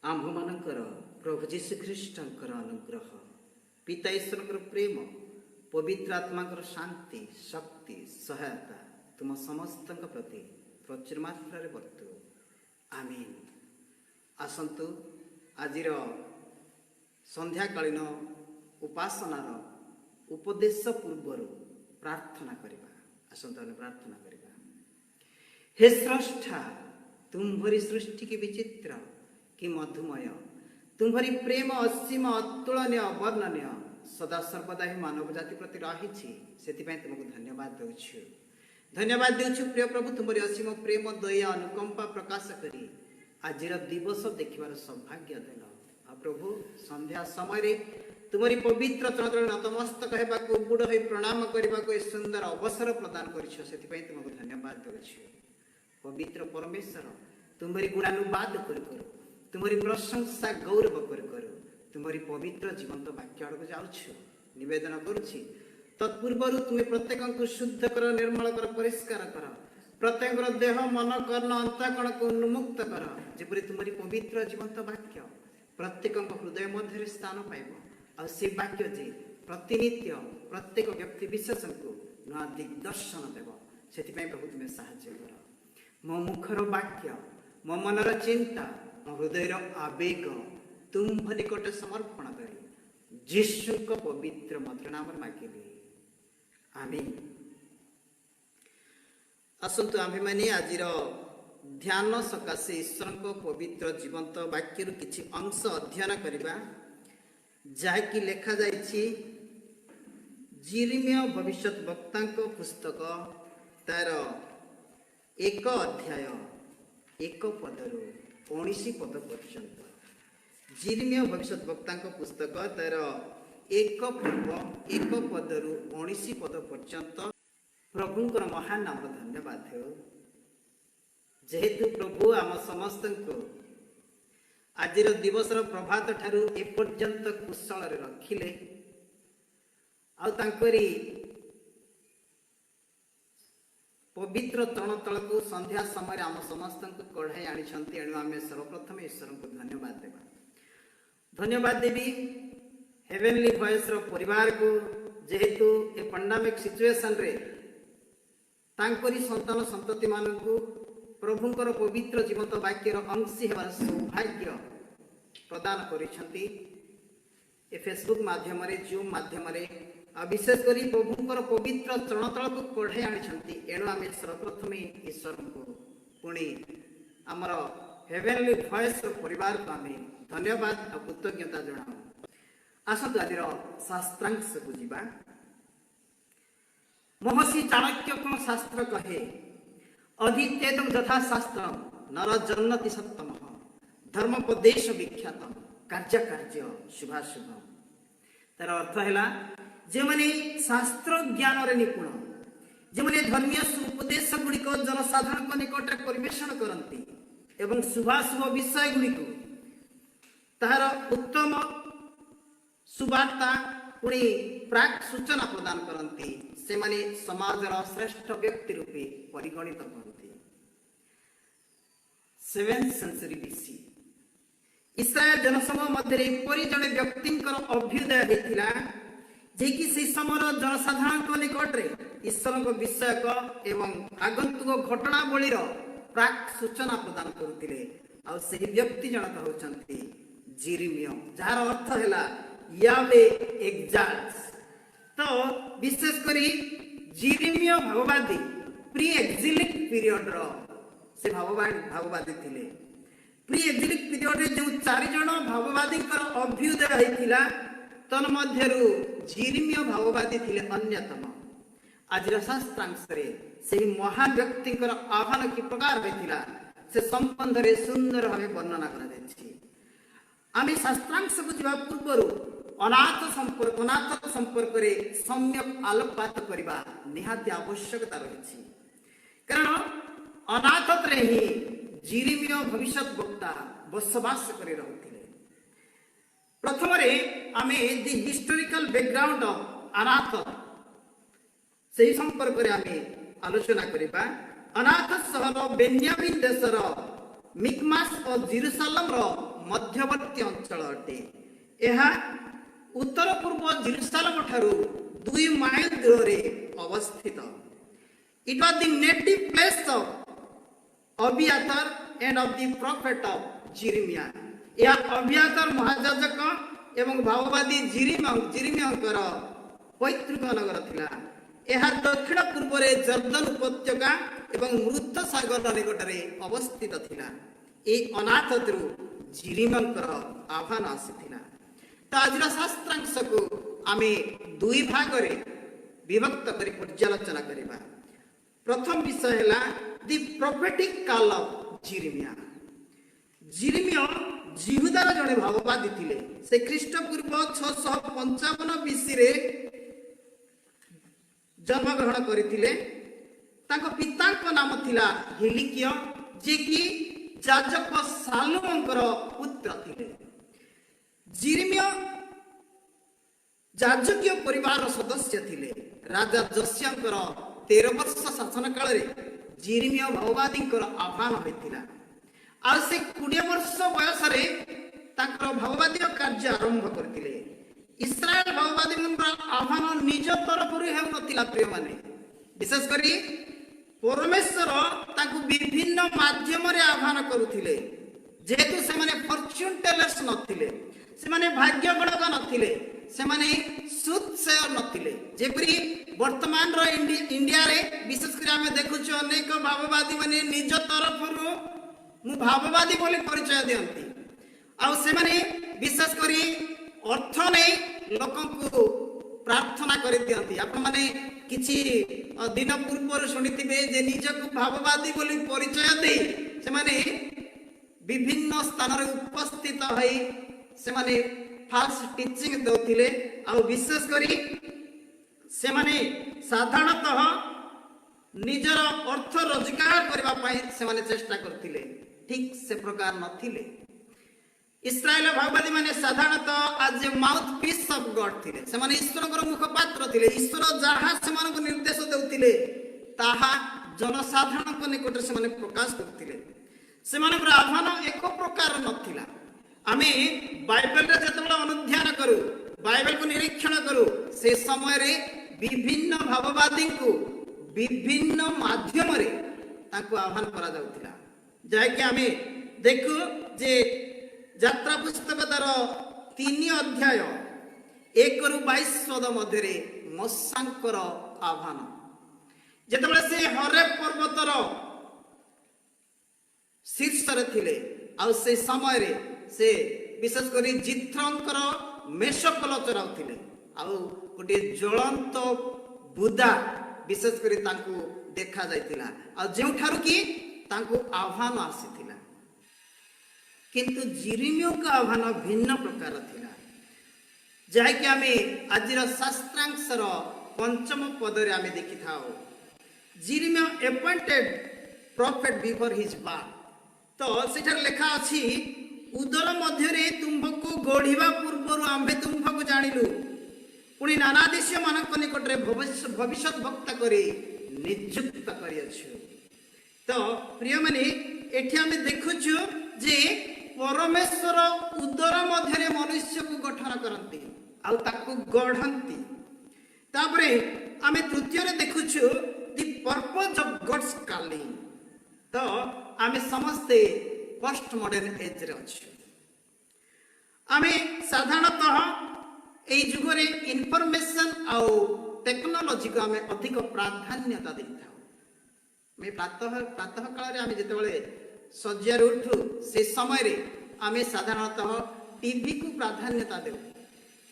आम्भमानंकर प्रभु जीशु ख्रीष्टंकर अनुग्रह पिता ईश्वर प्रेम पवित्र आत्माकर शांति शक्ति सहायता तुम समस्त प्रति प्रचुर मात्रा वर्तु आमीन। आसतु आज संध्याकालीन उपासनार उपदेश पूर्व प्रार्थना करवा। आसतु प्रार्थना करवा। हे स्रष्टा तुम्हारी सृष्टि की विचित्र कि मधुमय, तुम्हारी प्रेम असीम अतुलनीय अवर्णनीय सदा सर्वदा ही मानव जाति प्रति रही से तुमको धन्यवाद देउछु। धन्यवाद देउछु प्रिय प्रभु, तुम्हारी असीम प्रेम दया अनुकंपा प्रकाश करी आज दिवस देखिबार सौभाग्य देल। प्रभु संध्या समय तुम्हारी पवित्र चरण नतमस्तक होगा बुढ़ हो प्रणाम करने को सुंदर अवसर प्रदान कर तुमको धन्यवाद देउछु। पवित्र परमेश्वर तुम्हारी गुणानुवाद कर तुम्हारी प्रशंसा गौरव कर तुम्हारी पवित्र जीवंत वाक्य आड़ जाऊँ निवेदन करुच्ची। तत्पूर्व तुम्हें प्रत्येक को शुद्ध कर, निर्मल कर, परिष्कार कर, प्रत्येक देह मन कर्ण अंतःकरण को उन्मुक्त कर जेपरी तुम्हारी पवित्र जीवंत वाक्य प्रत्येक हृदय मध्य स्थान पाइब आ से वाक्य जे प्रतिनित्य प्रत्येक व्यक्ति विशेष को नुआ दिग्दर्शन देव से प्रभु तुम्हें साहाय्य कर। मो मुखर वाक्य मो मनर चिंता मो हृदय आवेग तुम निकट समर्पण करी जीशु को पवित्र मधुर नाम मागिली आमीन। आसतु आम्भे माने आज ध्यान सकाशे ईश्वर को पवित्र जीवंत वाक्य किछि अंश अध्ययन करबा जाकि लेखा जाइछि जिरिमिया भविष्यत वक्ता पुस्तक तार 1 अध्याय 1 पदरु 19 पद पर्यंत। जिरिमिया भविष्यत वक्ता पुस्तक तार 1 पदरु 19 पद पर्यंत। प्रभुंकर महान नाम धन्यवाद हो जेहेतु प्रभु आम समस्त को आज दिवस प्रभात ठारू एपर्यंत कुशल रखिले आंकरी पवित्र तण तल को संध्या समय आम समस्त को कढ़ाई आनी एणु आम सर्वप्रथम ईश्वर को धन्यवाद देवा। धन्यवाद देवी हेवेनली वॉइस परिवार को जेहेतु ए पैंडेमिक सिचुएशन रे तांकरी संतान संतति मानू प्रभुंकर पवित्र जीवंत वाक्यर अंशी हेबार सौभाग्य प्रदान करिसेंती। ए फेसबुक माध्यम जूम माध्यम विशेष कर प्रभुंकर पवित्र चरणतल को कढ़ाई आनी एणु आम सर्वप्रथम ईश्वर को पुणी आमर हेवेनली वॉइस परिवार को आम धन्यवाद और कृतज्ञता जनाऊँ। आसतु आज शास्त्रांश को जीवा। महर्षि चाणक्य को शास्त्र कहे अधीत्येतम यथा शास्त्र नर जन्नति सत्तम धर्मोपदेश विख्यात कार्य कार्य शुभाशुभ। तार अर्थ है जे माने शास्त्र ज्ञान रे निपुण जे माने धर्मीय उपदेश गुड़िक जनसाधारण को निकट परिवेषण करती एवं शुभाशुभ विषय गुड़िक तार उत्तम सुवार्ता पुणी प्राक सूचना प्रदान करती से माने समाजर श्रेष्ठ व्यक्ति रूपे परिगणित करती। 7th सेंचुरी बीसी इस्राएल जनसमूह मध्य एपरी जड़े व्यक्ति अभ्युदय होता जे कि से समय जनसाधारण निकट में ईश्वर विषयक एवं आगंतुक घटनावलीर प्राक सूचना प्रदान करते से व्यक्ति जनक होती जिरिमिया जार अर्थ है यावे एग्जाल्ट्स। तो विशेष करी जिरिमिया भाववादी प्री एक्जिलिक पीरियड रो से भाववादी थिले। प्री एक्जिलिक पीरियड रे जो 4 जण भाववादी अभ्युदय होइतिला तन्मध्यरु जिरिमिया भाववादी थिले अन्यतम। आज शास्त्रांश रे से महान व्यक्ति आह्वान कि प्रकार होइतिला से संबंध रे सुंदर भावे वर्णना करा जायछि। आमे शास्त्रांश को जीवा पूर्वरु अनाथ संपर्क रे सम्यक आलोकपात करबा निहाती आवश्यकता रही। कारण अनाथ रे ही जिरिमिया भविष्यत वक्ता बसवास करि रहथिले। प्रथम रे आमे दि हिस्टोरिकल बैकग्राउंड ऑफ अनाथ से संपर्क रे आमे आलोचना करबा। अनाथ सहर बेन्यामिन देशर मिकमास और जेरुसालेम मध्यवर्ती अंचल अटे। यह उत्तर पूर्व जेरुसालेम ठारू 2 माइल दूर अवस्थित। It was the native place of Abiathar and of the prophet of Jeremiah. यह अबियातार महायाजक एवं भाववादी जिरिमियाଙ୍କର पैतृक नगर थिला। यह दक्षिण पूर्व में जर्दन उपत्यका एवं मृत सागर निकटरे अवस्थित थिला। ए अनाथतु जिरिमियाଙ୍କର आह्वान आसीथिला। तो आज शास्त्रांश को आमे 2 भाग रे विभक्त करी पर्यालोचना करिबा। प्रथम विषय है दि प्रोफेटिक कॉल ऑफ जिरिमिया। जिरिमिया जिहुदार जड़े भाववादी थिले। से ख्रीष्टपूर्व 655 बीसी रे जन्म ग्रहण करथिले। ताको पिताଙ୍କ नाम थिला हिलिकिय, जे कि याजक सालुमଙ୍କର पुत्र थिले। जिरिमिया याजकीय परिवार सदस्य थिले। राजा जोसियाଙ୍କର 13 वर्ष शासन काल रे जिरिमिया भाववादी आह्वान होइतिला। आ से 20 वर्ष बयस रे ताकर भाववादी कार्य आरंभ करथिले। इस्राएल भाववादी आह्वान निज तरफ हेउ नथिला। प्रिय माने विशेष करी परमेश्वर ताकू विभिन्न माध्यम रे आह्वान करुथिले। जेहेतु से माने फॉर्च्यून टेलर्स नथिले, से माने भाग्य गणक नथिले, से माने सुत्सेयर नथिले। जेपरी वर्तमान रो इंडिया रे विशेष करी आमे देखुछु अनेक भाववादी माने निज तरफ मु भाववादी बोली परिचय दियंती। आ से माने विशेष करी अर्थ नै लोकंकु प्रार्थना करि दियंती। आप माने किछि दिन पूर्व सुनिथिबे जे निजकु भाववादी बोली परिचय दे से माने विभिन्न स्थान रे उपस्थित होई से माने फाल्स टीचिंग दउथिले। आ विशेष करी से माने साधारणतः निजर अर्थ रोजगार करबा पई से माने चेष्टा करथिले। ठीक से प्रकार नथिले। इस्राएल भाववादी माने साधारणतः आज माउथ पीस ऑफ गॉड थिले। से माने ईश्वरकर मुखपात्र थिले। ईश्वर जहा से मानको निर्देश देउथिले ताहा जनसाधारण निकट से माने प्रकाश करथिले। से मानकर आह्वान एक प्रकार नथिला। आमे बाइबल रे जतबेला अनुध्यान करू, बाइबल को निरीक्षण करू, से समय रे विभिन्न भाववादी को विभिन्न माध्यम रे ताको आह्वान करा जाउथिला। जाय कि आमे देखु जे यात्रा पुस्तक तार 3 अध्याय 1 रु 22 पद मध्य मोसांकर आह्वान। जेतबेला से हरेब पर्वतर शीर्ष रे थिले आ से समय रे से विशेष करी जिथ्रंकर मेषकल चराउथिले। आ गोटे ज्वलंत बुदा विशेष करी तांको देखा जायतिला। आ जेउ ठारू की तांको आह्वान आसीथिला। किंतु जिरिमिया का आह्वान भिन्न प्रकार थिला। जाय कि आमे आजिर शास्त्रांशर 5म पद रे आमे देखि थाओ। Jeremiah appointed prophet before his birth. तो सेठार लेखा अछि, उदर मध्य रे तुमको गढ़िबा पूर्व आम्भे तुमको जानिलु, पुणी नाना देश मानक निकट रे भविष्यत वक्ता करे नियुक्त करियछु। तो प्रिय माने एठी आमे देखुछु जे परमेश्वर उदर मध्य रे मनुष्य को गठन करंती आ ताको गढ़ंती। तापरे आमे तृतीय रे देखुछु the purpose of God's calling. तो आमे समस्ते पोस्ट मॉडर्न एज रे अछि। आमे साधारणतः ए जुग रे इन्फॉर्मेशन आ टेक्नोलॉजी को आमे अधिक प्राधान्यता देता। मैं प्रातः काल रे आमे जेतेबेले सज्जार उठू से समय रे आमे साधारणतः टीवी को प्राधान्यता देउ।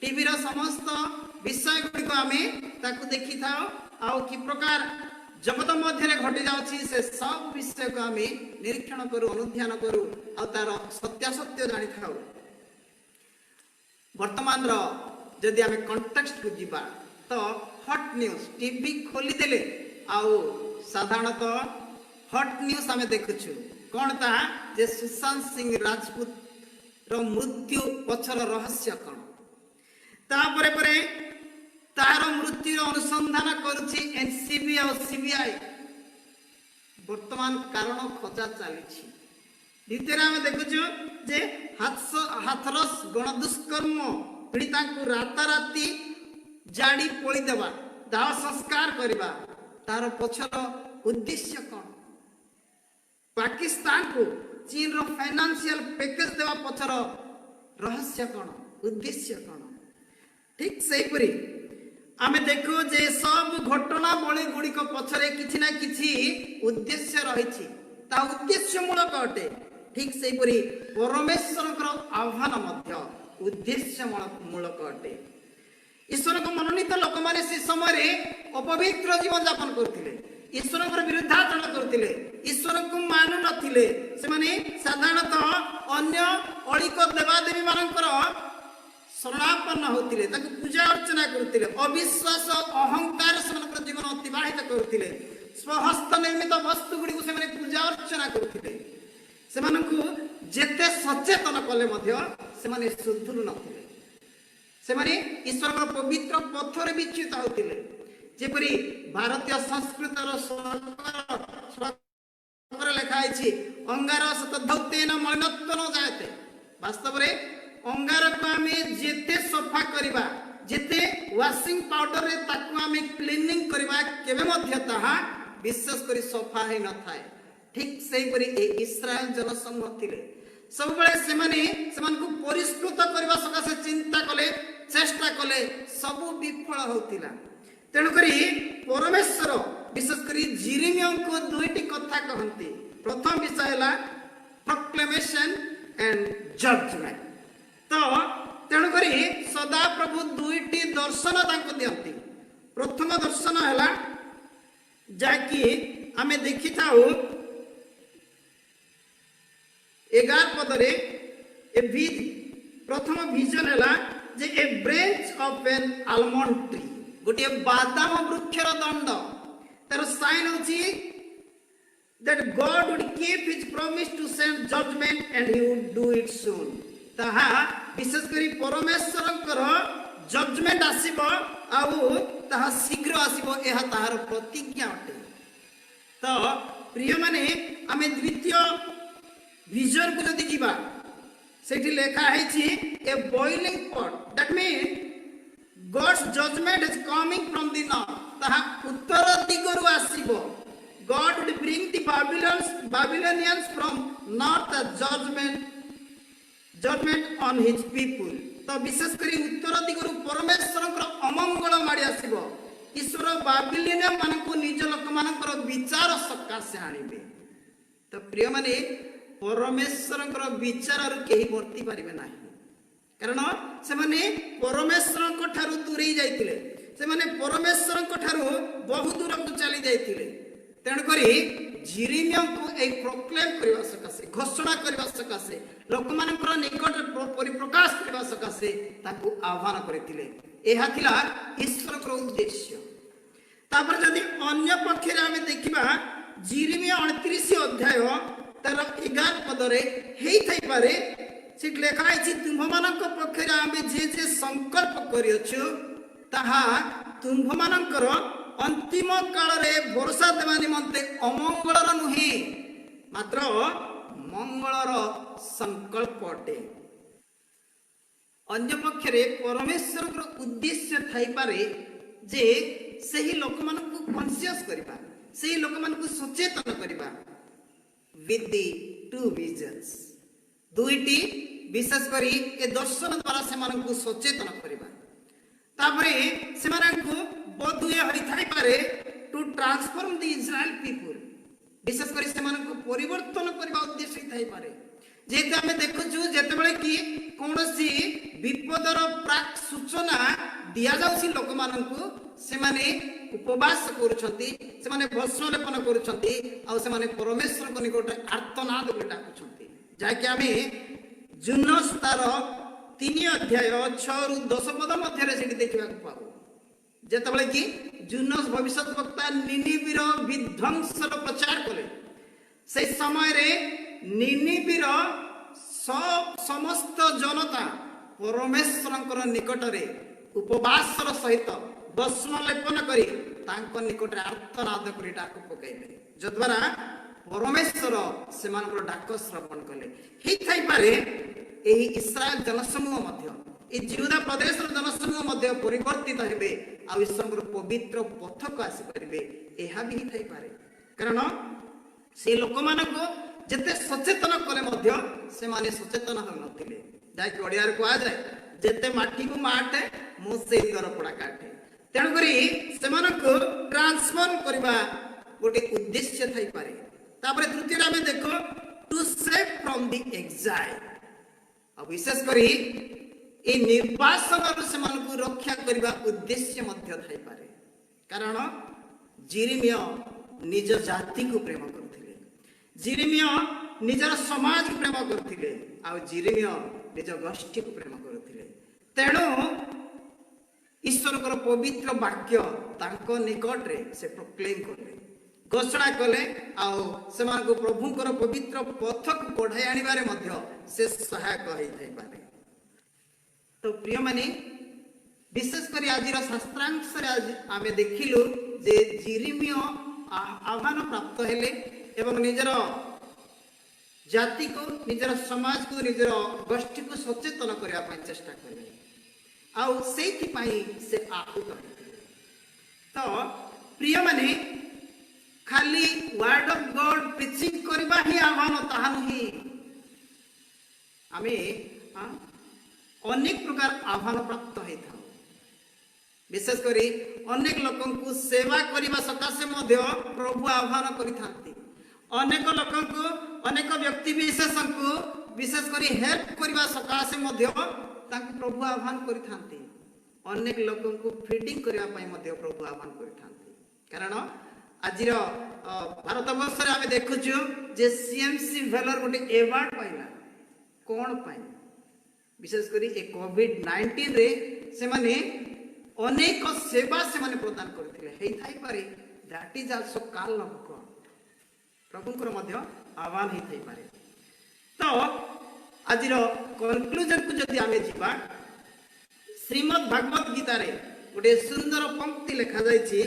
टीवी रो समस्त विषय गुडी को आमे ताकू देखि थाओ आ कि प्रकार जगत मध्य रे घटी जाउछि से सब विषय को आमे निरीक्षण करू, अनुध्यान करू आ तार सत्यासत्य जानि थाओ। वर्तमान रो जदि आमे कॉन्टेक्स्ट को जिबा तो हॉट न्यूज टीवी खोली देले आ साधारणतः हॉट न्यूज आमे देखुछु। कौन ता जे सुशांत सिंह राजपूत रो मृत्यु पछर रहस्य कौन, तापरे परे तार मृत्यु अनुसंधान करुछि एनसीबी और सीबीआई। वर्तमान कारण खोजा चली द्वितीय आम देखु जे हाथरस गणदुष्कर्म पीड़िता राताराति जाड़ी पोड़ी देवा दाह संस्कार करवा तार पछर उद्देश्य कौन पाकिस्तान को चीन रो फाइनेंशियल पैकेज देवा पछर रहस्य कौन उद्देश्य कौन ठीक से परी आमे देखो जे सब घटना बली गुड़िक पछरे किछि ना किछि उद्देश्य रही ता उद्देश्य मूलक अटे ठीक से परी परमेश्वर आह्वान मध्य उद्देश्य मूलक अटे ईश्वर को मनोनीत लोक मैंने से समय अपवित्र जीवन यापन करते ईश्वर विरुद्धाचरण करते ईश्वर को मानु नथिले से साधारणतः अन्य अलिक देवादेवी मानकर शरणापन्न होते पूजा अर्चना करते अविश्वास अहंकार से जीवन अतिबाहित करते स्वहस्त निर्मित वस्तु गुड़ी से पूजा अर्चना करते जेते सचेतन कले से सुधुरु नथिले सेमाने ईश्वर पवित्र पथर विच्युत होते जेपरी भारतीय संस्कृतर लिखाई अंगार सतधौतेन मलिनत्व न जायते वास्तव में अंगार को आम जेते सफा करवा जेते वाशिंग पाउडर रे ताकू आम क्लीनिंग करवा केबे मध्य ताहा विशेष करी सफा है न थाए ठीक सेही परी ए इस्राएल जनसमूह थिले सब बेले को परिष्कृत करने सकाशे चिंता कले चेष्टा कले सबू विफल होतिला तेणुकरी परमेश्वर विशेषकर जिरिमिया को दुईटी कथा कहती प्रथम विषय है प्रोक्लेमेशन एंड जजमेंट तो तेणुकरी सदा प्रभु दुईटी दर्शन तांको दियंती प्रथम दर्शन है जाकि आमे देखि थाउ 11 पदरे ए प्रथम विजन है जे a branch of an almond tree गोटे बादाम वृक्षर दंड तार साइन होची that God would keep his promise to send judgment and he would do it soon ताहा विशेष करी परमेश्वरंकर जजमेंट आसीबो आउ ताहा शीघ्र आसीबो एहा ताहार प्रतिज्ञा अटे तो प्रिय माने आमे द्वितीय विजन को जदि जीवा सेठी लेखा है a boiling pot that mean God's judgement is coming from the north ताहा उत्तर दिगरु आसीबो God would bring the Babylonians from north the judgement on his people तो विशेष करी उत्तर दिगरु परमेश्वरकर अमंगल माडी आसीबो ईश्वर बाबिलोनियन मानको निज लोक मानकर विचार सकाशे आनिबे तो प्रिय माने परमेश्वर विचार कहीं वर्ती पारे ना कारण से परमेश्वर ठारू दूरे जाते परमेश्वर ठारू बहु दूर को चली जाते तेणुक जिरिमिया को एक प्रोक्लेम करने सकाशे घोषणा करने सकाशे लोक मान निकट परिप्रकाश करने सकाशे आह्वान करते ईश्वर उद्देश्य तापर जदि अन्य पक्षे आम देखा जिरिमिया 29 अध्याय तार 11 पदरे पारे सीट लिखाई तुम्भ मान पक्षे आम जे जे संकल्प करियछु ताहा तुम्भ मानकर अंतिम काल रे भरोसा देवा निमंते अमंगलर नुहे मात्र मंगलर संकल्प अटे अन्य पक्षरे परमेश्वर उद्देश्य थाई पारे जे सही लोक मान को कॉन्शियस करबा सही लोक मान को सचेतन करबा with the two visions दुईटी विशेष करी ए दर्शन द्वारा से मानन को सचेतन करबा तापरे से मानन को बोधुए हरि थाई पारे to transform the Israel people विशेष करी से मानन को परिवर्तन करबा उद्देश्य थाई पारे जेते हमें देखु जेते बेले कि कोनोसी विपदर प्राक सूचना दिया जाउसी लोक मानन को से माने उपवास करुछंती से माने भस्म लेपन करुछंती आ से माने परमेश्वर को निकट आर्तनाद बोली डाकुछंती जाके हमें जुनस तार 3 अध्याय 6 रु 10 पद मध्य रे सेठी देखिबा को पाबो जेते बेले कि जुनस भविष्यत वक्ता निनिबिर विध्वंसर प्रचार कले से समय रे निनिबिर समस्त जनता परमेश्वरंकर निकट रे उपवासर सहित भस्म लेपन करी तांको निकट आर्तनाद करी डाक पकाइबे जद्वारा परमेश्वर से डाक श्रवण कले पारे यही इस्राएल जनसमूह जिहुदा प्रदेश जनसमूह परिवर्तित हेबे आ ईश्वर पवित्र पथ को आसी पारे यह भी थई पारे कारण से लोक मानक जेते सचेतन कले से माने सचेतन हो नथिले जाके ओडिया रे कहा जाए जेते माटी को माटे मु से दरपड़ा काटे तेणु करी से मानको ट्रांसफॉर्म करबा गोटे उद्देश्य थई पारे तापर तृतीय आमे देखो to save from the exile अब विशेष करी ए निर्वासन से मानको रक्षा करबा उद्देश्य मध्य थई पारे कारण जिरिमिया निज जाति को प्रेम करथिले जिरिमिया निजर समाज को प्रेम करथिले आ जिरिमिया निज गोष्ठी को प्रेम करथिले तेणु ईश्वर को पवित्र वाक्य तांको निकट रे से प्रोक्लेम करले घोषणा कले से प्रभुंकर पवित्र पथ को कढ़ाई आनिबारे मध्य से सहायक होई पारे तो प्रिय माने विशेष कर आज शास्त्रांश आमे देखिलु जे जिरिमिया आह्वान प्राप्त हेले एवं निजर जाति को निजर समाज को निजर गोष्ठी को सचेतन करने चेष्टा कले से आहूत तो प्रिय माने खाली वर्ड ऑफ गॉड प्रीचिंग करबा ही आह्वान ताहा नहीं आमे अनेक प्रकार आह्वान प्राप्त होता विशेष करी अनेक लोकन को सेवा करने सकाशे प्रभु आह्वान करिथांती अनेक लोकन को अनेक व्यक्ति विशेष को विशेष करी हेल्प करने सकाशे प्रभु आह्वान करिथांती अनेक लोकन को फीडिंग करने प्रभु आह्वान करिथांती कारण आज भारत वर्ष आम देखुचु जे सीएमसी भेलर गोटे एवार्ड पाइला कौन पाई विशेष करी ए कोविड-19 रे से माने अनेक सेवा से माने प्रदान करथिले हेई थाई पारे that is also call of God प्रभुंकर मध्य आह्वान ही थाई पारे तो आजिर कंक्लूजन को जदि आमे जीवा श्रीमद् भागवत गीता रे गोटे सुंदर पंक्ति लिखा जायछि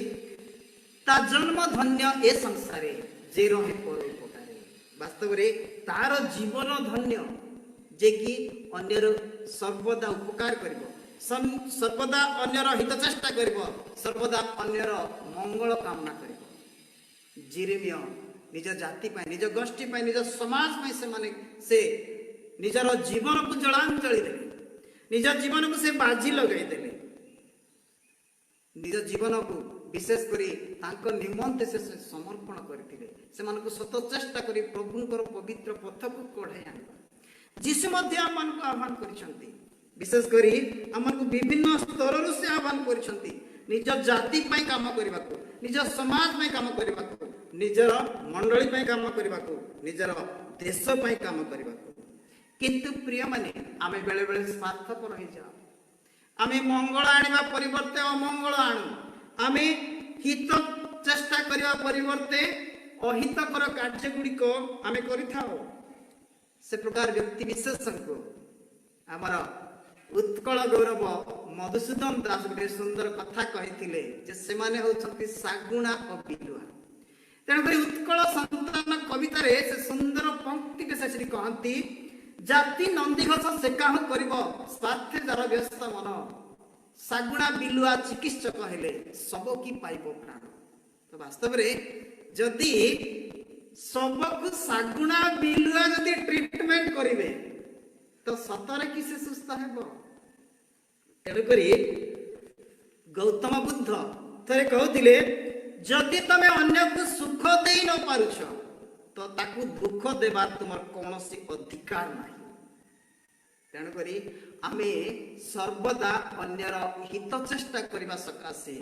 ता जन्म धन्य ए संसारे जे रहे परोपकारे वास्तव रे तार जीवन धन्य जे कि अन्यर सर्वदा उपकार करिवो सर्वदा अन्यर हित चेष्टा करिवो सर्वदा अन्यर मंगल कामना करिवो जिरेमिया निज जाति पाए निज गोष्ठी पाए निज समाज पाए से माने से निजर जीवन को जलांजलि देले निज जीवन को से बाजी लगाई देले निज जीवन को विशेष करी तांको निमंते से समर्पण करथिले से मानको सत चेष्टा करी प्रभुंकर पवित्र पथ को कढ़ाई आनिबा जीसु मध्य हमनको आह्वान करिसंती विशेष करी हमनको विभिन्न स्तर रु से आह्वान करिसंती निज जाति पई काम करबा को निज समाज पई काम करबा को निजर मंडली पई काम करबा को निजर देश पई काम करबा को किंतु प्रिय माने आमे बेले बेले स्वार्थपर हो जाओ आमे मंगल आनिबा परिवर्ते अमंगल आनु आमे हित चेष्टा करबा परिवर्ते अहितकर कार्य गुडी को आमे करिथाओ से प्रकार व्यक्ति विशेष को आमर उत्कल गौरव मधुसूदन दास गोटे सुंदर कथा कहिथिले जे से माने होछंती सागुणा और बिलुआ तेणुक उत्कल संतान कविता रे से सुंदर पंक्ति के से कहती जाति नंदीघोष सेकाह करिब स्वार्थे जार व्यस्त मन सागुणा बिलुआ चिकित्सक हेले सब की पाइब प्राण तो वास्तव रे जदि सबको सागुणा बिलुआ जदि ट्रीटमेंट करिवे तो सतरे किसे सुस्थ हेबो तेणुकरी गौतम बुद्ध थरे कहथिले जदि तमे अन्य को सुख देई न पारुछ तो ताकू दुख देवा तुमर कौनसी अधिकार नहीं तेणुकरी आमे सर्वदा अन्यर हित चेष्टा करबा सकाशे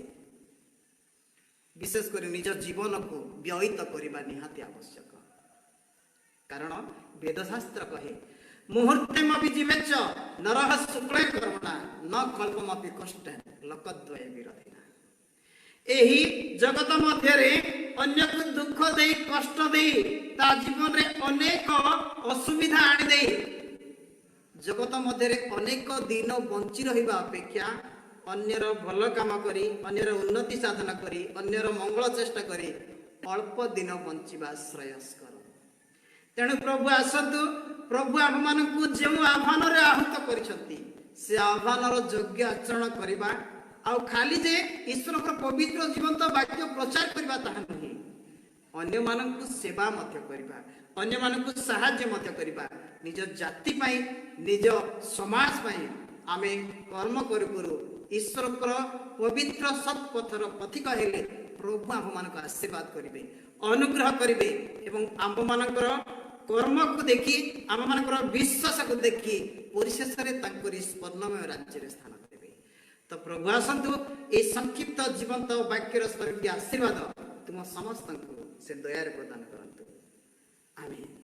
विशेष कर निज जीवन को व्ययित करबा निहाती आवश्यक कारण वेदशास्त्र कहे मुहूर्तेमपि जीवेच नरः शुक्ले कर्मणा न कल्पमपि कष्टे लोकद्वय विरोधिना एही जगत मध्य रे अन्य को दुख दे कष्ट दे ता जीवन रे अनेक असुविधा आनि दे जगत मध्य रे अनेक दिन बंची रहिबा अपेक्षा अन्यर भल काम करी अन्यर उन्नति साधन करी अन्यर मंगल चेष्टा करी अल्प दिन बंचिबा श्रेयस्कर तेणु प्रभु आसतु प्रभु आम मानकु जो आह्वान आहूत करिसंती से आह्वान योग्य आचरण करबा आ खाली जे ईश्वर पवित्र जीवंत वाक्य प्रचार करबा ताहा नहीं अन्य मानकु सेवा मध्य करबा अन्य मानकु सहाय्य मध्य करबा निज जाति पाई निज समाज पाई आमे कर्म करू करू ईश्वर पवित्र सत्पथर पथिक हेले प्रभु आम मानक आशीर्वाद करेंगे अनुग्रह करेंगे एवं आम मानकर कर्म को देखी आम मानकर विश्वास को देखी परिशेष स्वर्णमय राज्य स्थान देवे। तो प्रभु आसतु ये संक्षिप्त जीवंत वाक्यर स्वर्गीय आशीर्वाद तुम समस्त से दया प्रदान कर।